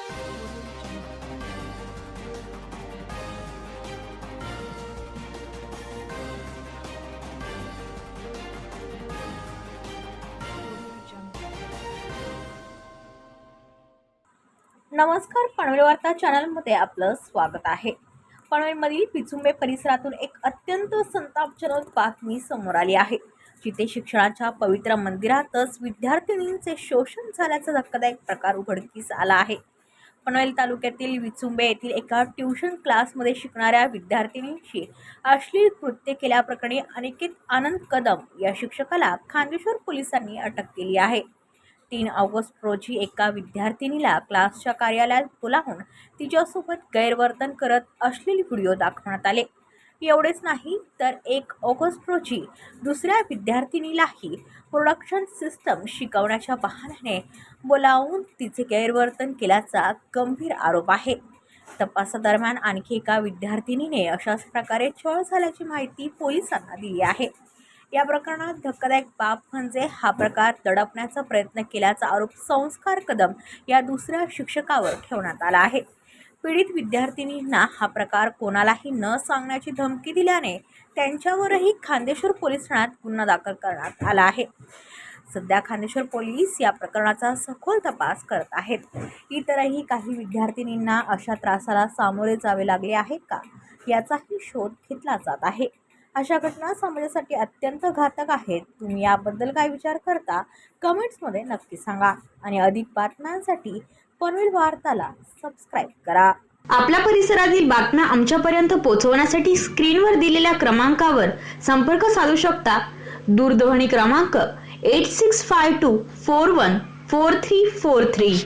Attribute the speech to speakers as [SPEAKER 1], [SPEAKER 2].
[SPEAKER 1] नमस्कार, पनवेल वार्ता चॅनलमध्ये आपलं स्वागत आहे। पनवेलमधील पिचुंबे परिसरातून एक अत्यंत संतापजनक बातमी समोर आली आहे, जिथे शिक्षणाच्या पवित्र मंदिरातच विद्यार्थिनींचे शोषण झाल्याचा धक्कादायक प्रकार उघडकीस आला आहे। पनवेल तालुक्यातील विचुंबे येथील एका ट्यूशन क्लासमध्ये शिकणाऱ्या विद्यार्थिनींशी अश्लील कृत्य केल्याप्रकरणी अनिकेत आनंद कदम या शिक्षकाला खांदेश्वर पोलिसांनी अटक केली आहे। 3 ऑगस्ट रोजी एका विद्यार्थिनीला क्लासच्या कार्यालयात बोलावून तिच्यासोबत गैरवर्तन करत अश्लील व्हिडिओ दाखवण्यात आले। एवढेच नाही तर 1 ऑगस्ट रोजी दुसऱ्या विद्यार्थिनीलाही प्रोडक्शन सिस्टम शिकवण्याच्या बहाण्याने बोलावून तिचे गैरवर्तन केल्याचा गंभीर आरोप आहे। तपासादरम्यान आणखी एका विद्यार्थिनीने अशाच प्रकारे छळ झाल्याची माहिती पोलिसांना दिली आहे। या प्रकरणात धक्कादायक बाब म्हणजे हा प्रकार दडपण्याचा प्रयत्न केल्याचा आरोप संस्कार कदम या दुसऱ्या शिक्षकावर ठेवण्यात आला आहे। पीडित विद्यार्थिनींना हा प्रकार कोणालाही न सांगण्याची धमकी दिल्याने त्यांच्यावरही खांदेश्वर पोलीस ठाण्यात गुन्हा दाखल करण्यात आला आहे। सध्या खांदेश्वर पोलीस या प्रकरणाचा सखोल तपास करत आहेत। इतरही काही विद्यार्थिनींना अशा त्रासाला सामोरे जावे लागले आहे का, याचाही शोध घेतला जात आहे। अशा घटना समाजासाठी अत्यंत घातक आहेत। तुम्ही याबद्दल काय विचार करता, कमेंट्समध्ये नक्की सांगा आणि अधिक बातम्यांसाठी पनवेल वार्ताला सबस्क्राईब करा।
[SPEAKER 2] आपल्या परिसरातील बातम्या आमच्यापर्यंत पोहोचवण्यासाठी स्क्रीनवर दिलेल्या क्रमांकावर संपर्क साधू शकता। दूरध्वनी क्रमांक 8652414343।